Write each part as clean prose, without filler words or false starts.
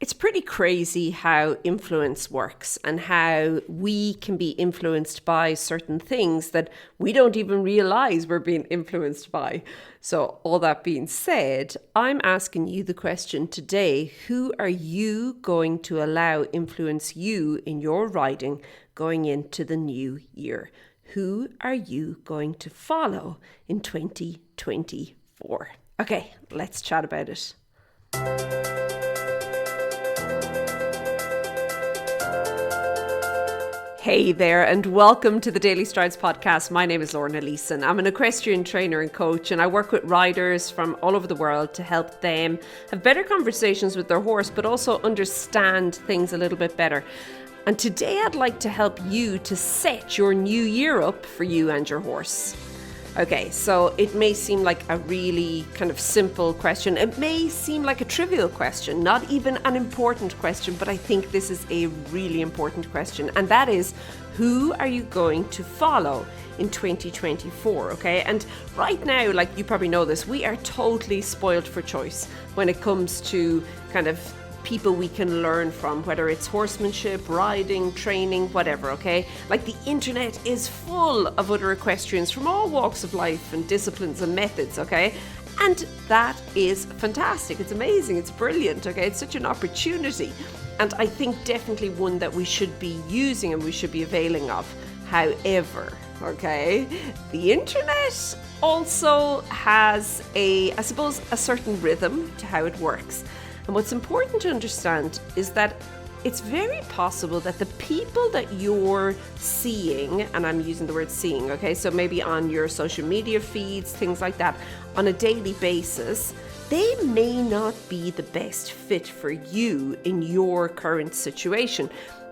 It's pretty crazy how influence works and how we can be influenced by certain things that we don't even realize we're being influenced by. So, all that being said, I'm asking you the question today: who are you going to allow influence you in your riding going into the new year? Who are you going to follow in 2024? Okay, let's chat about it. Hey there, and welcome to the Daily Strides podcast. My name is Lorna Leeson. I'm an equestrian trainer and coach, and I work with riders from all over the world to help them have better conversations with their horse, but also understand things a little bit better. And today I'd like to help you to set your new year up for you and your horse. Okay, so it may seem like a really kind of simple question. It may seem like a trivial question, not even an important question, but I think this is a really important question. And that is, who are you going to follow in 2024? Okay, and right now, like you probably know this, we are totally spoiled for choice when it comes to kind of people we can learn from, whether it's horsemanship, riding, training, whatever, okay? Like the internet is full of other equestrians from all walks of life and disciplines and methods, okay? And that is fantastic. It's amazing. It's brilliant, okay? It's such an opportunity. And I think definitely one that we should be using and we should be availing of. However, okay, the internet also has a certain rhythm to how it works. And what's important to understand is that it's very possible that the people that you're seeing, and I'm using the word seeing, okay, so maybe on your social media feeds, things like that, on a daily basis, they may not be the best fit for you in your current situation.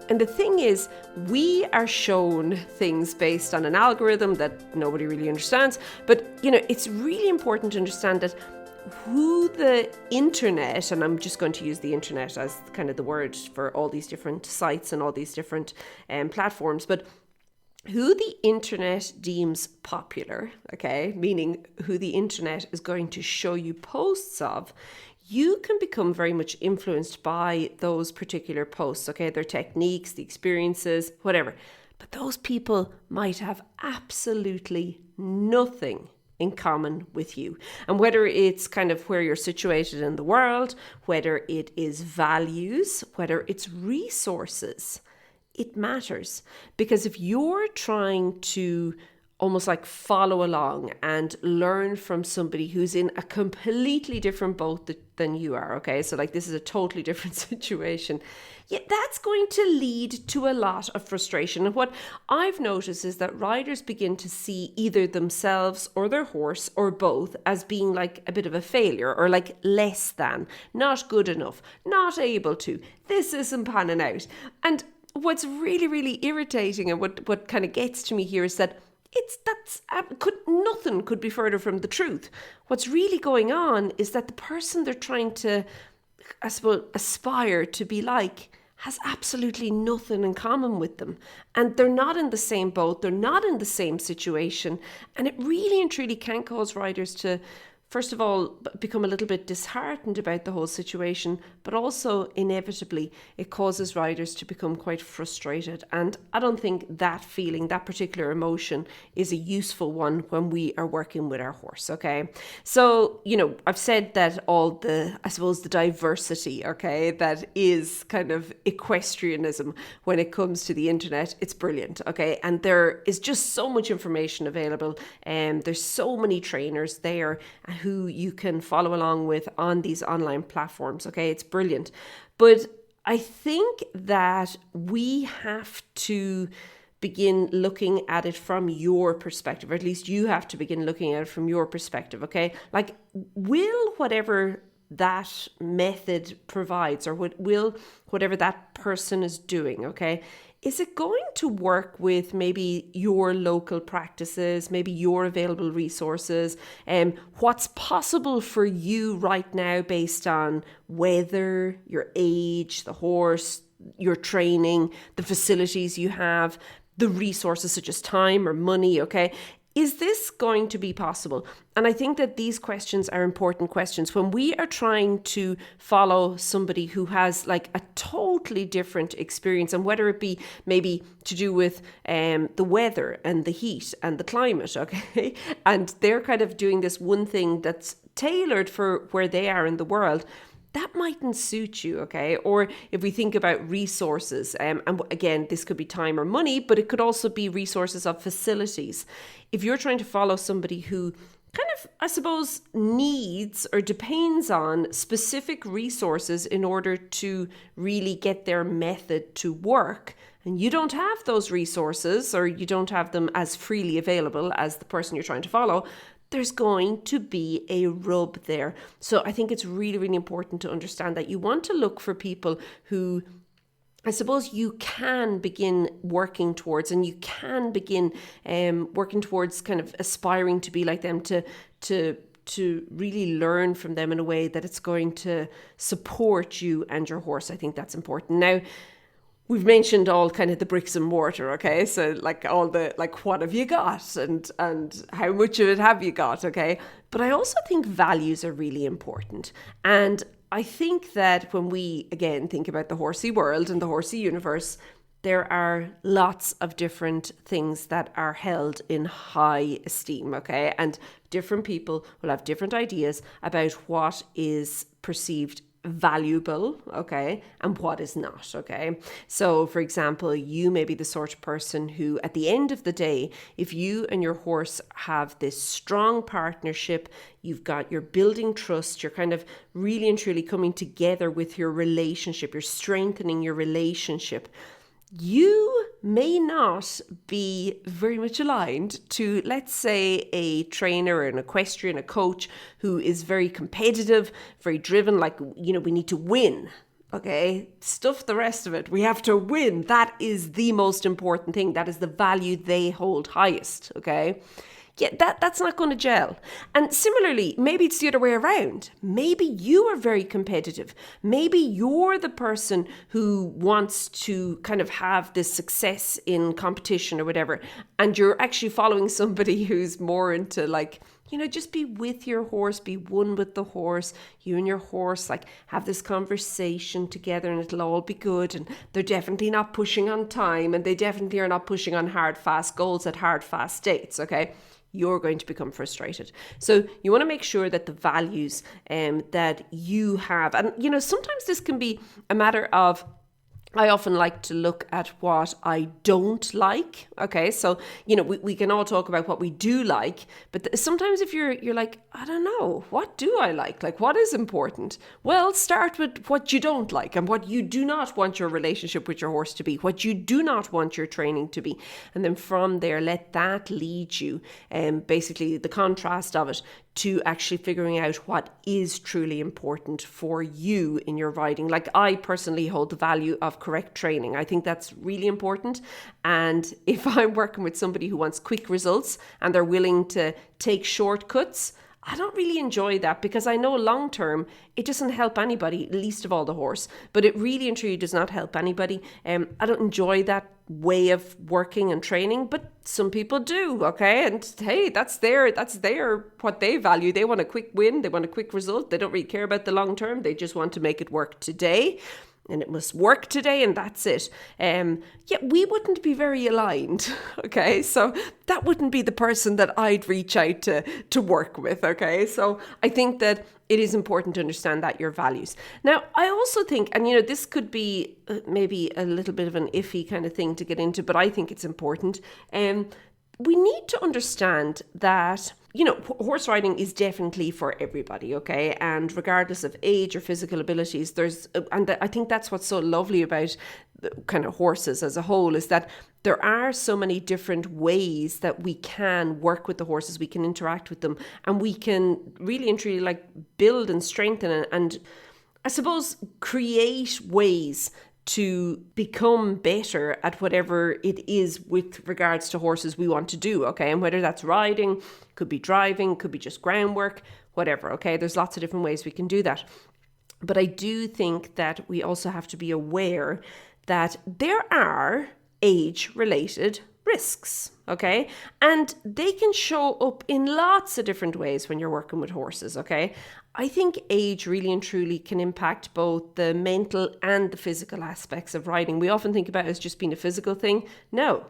And the thing is, we are shown things based on an algorithm that nobody really understands. But, it's really important to understand that who the internet, and I'm just going to use the internet as kind of the word for all these different sites and all these different platforms, but who the internet deems popular, okay, meaning who the internet is going to show you posts of, you can become very much influenced by those particular posts, okay, their techniques, the experiences, whatever. But those people might have absolutely nothing in common with you. And whether it's kind of where you're situated in the world, whether it is values, whether it's resources, it matters. Because if you're trying to almost like follow along and learn from somebody who's in a completely different boat than you are, okay? So like this is a totally different situation. Yeah, that's going to lead to a lot of frustration. And what I've noticed is that riders begin to see either themselves or their horse or both as being like a bit of a failure or like less than, not good enough, not able to, this isn't panning out. And what's really, really irritating and what kind of gets to me here is that nothing could be further from the truth. What's really going on is that the person they're trying to, I suppose, aspire to be like has absolutely nothing in common with them. And they're not in the same boat. They're not in the same situation. And it really and truly can cause riders to, first of all, become a little bit disheartened about the whole situation, but also inevitably it causes riders to become quite frustrated. And I don't think that feeling, that particular emotion is a useful one when we are working with our horse, okay? So, I've said that all the diversity, okay, that is kind of equestrianism when it comes to the internet, it's brilliant, okay? And there is just so much information available, and there's so many trainers there who you can follow along with on these online platforms. Okay, it's brilliant. But I think that we have to begin looking at it from your perspective, or at least you have to begin looking at it from your perspective. Okay, like will whatever that method provides, or will whatever that person is doing, okay, is it going to work with maybe your local practices, maybe your available resources, what's possible for you right now based on weather, your age, the horse, your training, the facilities you have, the resources such as time or money, okay? is this going to be possible? And I think that these questions are important questions. When we are trying to follow somebody who has like a totally different experience, and whether it be maybe to do with the weather and the heat and the climate, okay? And they're kind of doing this one thing that's tailored for where they are in the world, that mightn't suit you, okay? Or if we think about resources, and again, this could be time or money, but it could also be resources of facilities. If you're trying to follow somebody who kind of, I suppose, needs or depends on specific resources in order to really get their method to work, and you don't have those resources, or you don't have them as freely available as the person you're trying to follow, there's going to be a rub there. So I think it's really, really important to understand that you want to look for people who, I suppose, you can begin working towards, and you can begin working towards kind of aspiring to be like them, to really learn from them in a way that it's going to support you and your horse. I think that's important. Now, we've mentioned all kind of the bricks and mortar, okay? So like all the, like, what have you got and how much of it have you got, okay? But I also think values are really important. And I think that when we, again, think about the horsey world and the horsey universe, there are lots of different things that are held in high esteem, okay? And different people will have different ideas about what is perceived valuable, okay, and what is not, okay? So, for example, you may be the sort of person who, at the end of the day, if you and your horse have this strong partnership, you're building trust, you're kind of really and truly coming together with your relationship, you're strengthening your relationship, you may not be very much aligned to, let's say, a trainer, an equestrian, a coach who is very competitive, very driven, like, you know, we need to win. Okay, stuff the rest of it. We have to win. That is the most important thing. That is the value they hold highest. Okay. Yeah, that's not going to gel. And similarly, maybe it's the other way around. Maybe you are very competitive. Maybe you're the person who wants to kind of have this success in competition or whatever, and you're actually following somebody who's more into, like, you know, just be with your horse, be one with the horse. You and your horse, like, have this conversation together and it'll all be good. And they're definitely not pushing on time, and they definitely are not pushing on hard, fast goals at hard, fast dates, okay? You're going to become frustrated. So you want to make sure that the values that you have, and, you know, sometimes this can be a matter of, I often like to look at what I don't like. Okay, so, you know, we can all talk about what we do like, but sometimes if you're like, I don't know, what do I like? Like, what is important? Well, start with what you don't like and what you do not want your relationship with your horse to be, what you do not want your training to be. And then from there, let that lead you, basically the contrast of it, to actually figuring out what is truly important for you in your riding. Like, I personally hold the value of correct training. I think that's really important. And if I'm working with somebody who wants quick results and they're willing to take shortcuts, I don't really enjoy that, because I know long term it doesn't help anybody, least of all the horse. But it really and truly does not help anybody. I don't enjoy that way of working and training, but some people do, okay? And hey, that's their what they value. They want a quick win, they want a quick result. They don't really care about the long term. They just want to make it work today. And it must work today, and that's it. Yeah, we wouldn't be very aligned, okay? So that wouldn't be the person that I'd reach out to work with, okay? So I think that it is important to understand that your values. Now, I also think, and, you know, this could be maybe a little bit of an iffy kind of thing to get into, but I think it's important. We need to understand that, you know, horse riding is definitely for everybody, okay? And regardless of age or physical abilities, I think that's what's so lovely about the kind of horses as a whole, is that there are so many different ways that we can work with the horses, we can interact with them, and we can really and truly, like, build and strengthen and I suppose create ways to become better at whatever it is with regards to horses we want to do, okay? And whether that's riding, could be driving, could be just groundwork, whatever, okay? There's lots of different ways we can do that. But I do think that we also have to be aware that there are age-related risks, okay? And they can show up in lots of different ways when you're working with horses, okay? I think age really and truly can impact both the mental and the physical aspects of riding. We often think about it as just being a physical thing. No.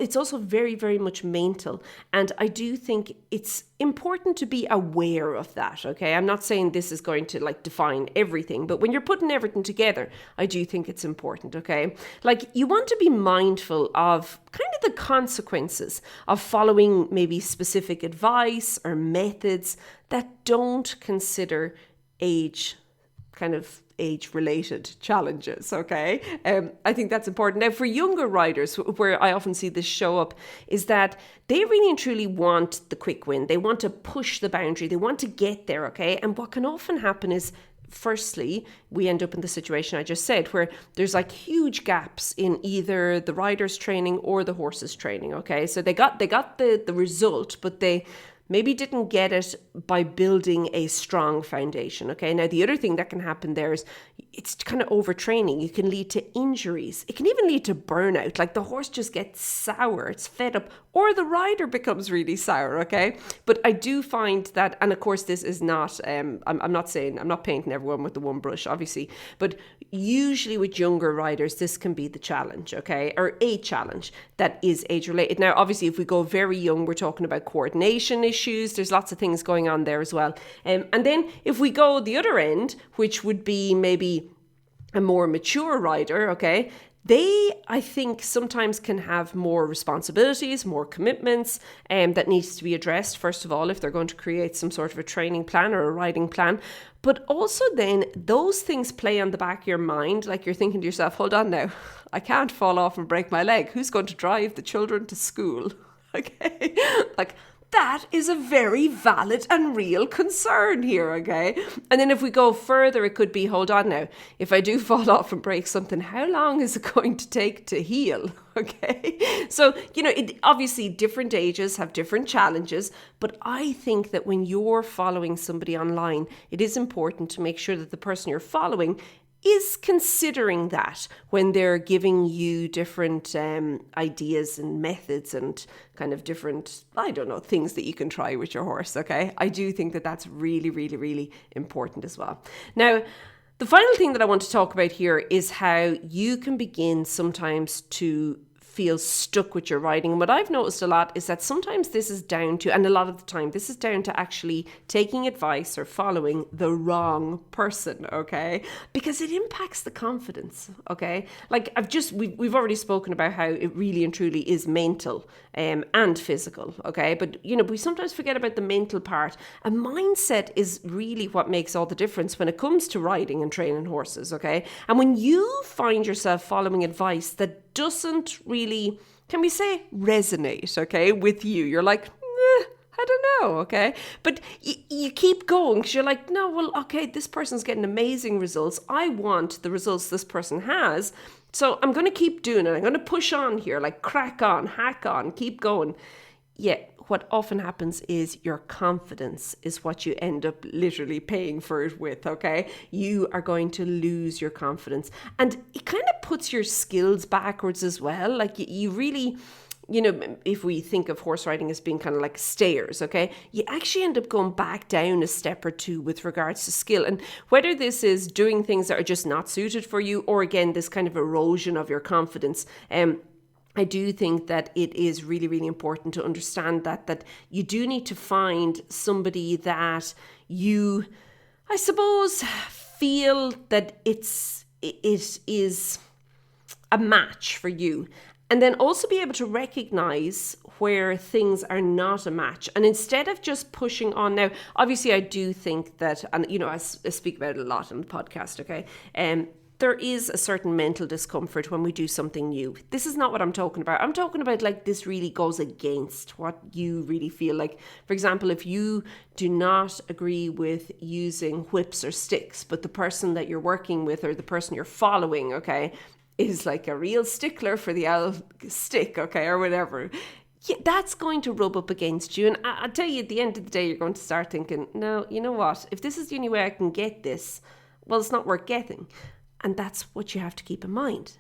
It's also very, very much mental. And I do think it's important to be aware of that, okay? I'm not saying this is going to like define everything, but when you're putting everything together, I do think it's important, okay? Like you want to be mindful of kind of the consequences of following maybe specific advice or methods that don't consider age-related challenges, okay? I think that's important. Now, for younger riders, where I often see this show up, is that they really and truly want the quick win. They want to push the boundary. They want to get there, okay? And what can often happen is, firstly, we end up in the situation I just said, where there's like huge gaps in either the rider's training or the horse's training, okay? So they got the result, but they maybe didn't get it by building a strong foundation, okay? Now, the other thing that can happen there is it's kind of overtraining. It can lead to injuries. It can even lead to burnout. Like the horse just gets sour, it's fed up, or the rider becomes really sour, okay? But I do find that, and of course this is not, I'm not painting everyone with the one brush, obviously, but usually with younger riders, this can be the challenge, okay? Or a challenge that is age related. Now, obviously, if we go very young, we're talking about coordination issues. There's lots of things going on there as well. And then if we go the other end, which would be maybe a more mature rider, okay, they, I think, sometimes can have more responsibilities, more commitments that needs to be addressed, first of all, if they're going to create some sort of a training plan or a riding plan. But also then those things play on the back of your mind, like you're thinking to yourself, hold on now, I can't fall off and break my leg. Who's going to drive the children to school? Okay, like that is a very valid and real concern here, okay? And then if we go further, it could be, hold on now, if I do fall off and break something, how long is it going to take to heal, okay? So, obviously different ages have different challenges, but I think that when you're following somebody online, it is important to make sure that the person you're following is considering that when they're giving you different ideas and methods and kind of different, things that you can try with your horse, okay? I do think that that's really, really, really important as well. Now, the final thing that I want to talk about here is how you can begin sometimes to feel stuck with your riding. And what I've noticed a lot is that sometimes this is down to, and a lot of the time, this is down to actually taking advice or following the wrong person, okay? Because it impacts the confidence, okay? Like we've already spoken about how it really and truly is mental and physical, okay? But, we sometimes forget about the mental part. And mindset is really what makes all the difference when it comes to riding and training horses, okay? And when you find yourself following advice that doesn't really, can we say, resonate, okay, with you, you're like, I don't know, okay? But you keep going because you're like, no, well, okay, this person's getting amazing results. I want the results this person has. So I'm going to keep doing it. I'm going to push on here, like crack on, hack on, keep going. Yeah, what often happens is your confidence is what you end up literally paying for it with, okay? You are going to lose your confidence. And it kind of puts your skills backwards as well. Like you really, if we think of horse riding as being kind of like stairs, okay? You actually end up going back down a step or two with regards to skill. And whether this is doing things that are just not suited for you, or again, this kind of erosion of your confidence, I do think that it is really, really important to understand that you do need to find somebody that you, I suppose, feel that it is a match for you. And then also be able to recognize where things are not a match. And instead of just pushing on now, obviously I do think that, and I speak about it a lot on the podcast, okay? There is a certain mental discomfort when we do something new. This is not what I'm talking about. I'm talking about like this really goes against what you really feel like. For example, if you do not agree with using whips or sticks, but the person that you're working with or the person you're following, okay, is like a real stickler for the old stick, okay, or whatever. Yeah, that's going to rub up against you. And I tell you, at the end of the day, you're going to start thinking, no, you know what? If this is the only way I can get this, well, it's not worth getting. And that's what you have to keep in mind.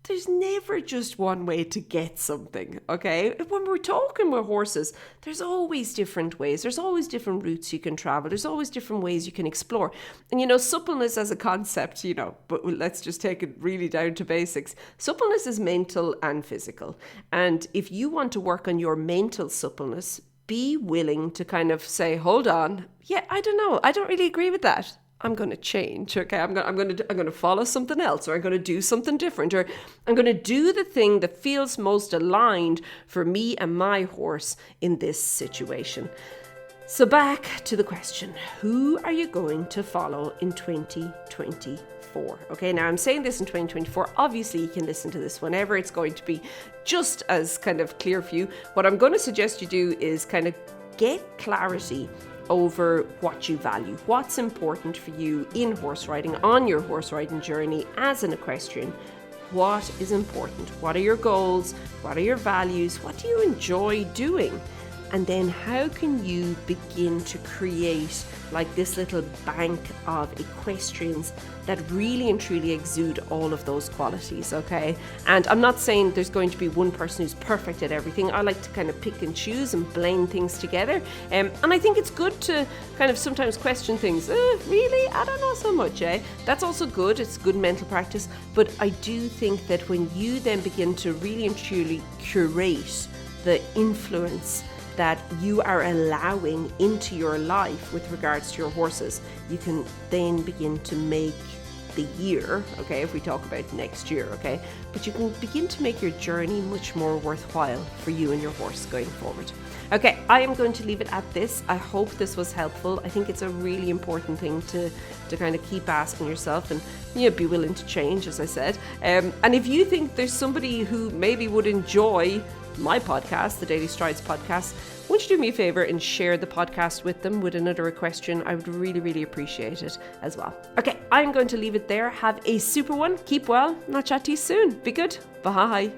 there's never just one way to get something, okay? When we're talking with horses, there's always different ways. There's always different routes you can travel. There's always different ways you can explore. And, suppleness as a concept, but let's just take it really down to basics. Suppleness is mental and physical. And if you want to work on your mental suppleness, be willing to kind of say, hold on. Yeah, I don't know. I don't really agree with that. I'm going to change, okay? I'm going to follow something else, or I'm going to do something different, or I'm going to do the thing that feels most aligned for me and my horse in this situation. So back to the question, who are you going to follow in 2024? Okay, now I'm saying this in 2024. Obviously, you can listen to this whenever. It's going to be just as kind of clear for you. What I'm going to suggest you do is kind of get clarity over what you value, what's important for you in horse riding, on your horse riding journey as an equestrian. What is important? What are your goals? What are your values? What do you enjoy doing? And then how can you begin to create like this little bank of equestrians that really and truly exude all of those qualities, okay? And I'm not saying there's going to be one person who's perfect at everything. I like to kind of pick and choose and blend things together. And I think it's good to kind of sometimes question things. Really? I don't know so much, eh? That's also good. It's good mental practice. But I do think that when you then begin to really and truly curate the influence that you are allowing into your life with regards to your horses, you can then begin to make the year, okay, if we talk about next year, okay, but you can begin to make your journey much more worthwhile for you and your horse going forward. Okay, I am going to leave it at this. I hope this was helpful. I think it's a really important thing to kind of keep asking yourself and be willing to change, as I said. And if you think there's somebody who maybe would enjoy my podcast, the Daily Strides podcast, won't you do me a favor and share the podcast with them, with another equestrian? I would really, really appreciate it as well. Okay, I'm going to leave it there. Have a super one. Keep well, and I'll chat to you soon. Be good. Bye.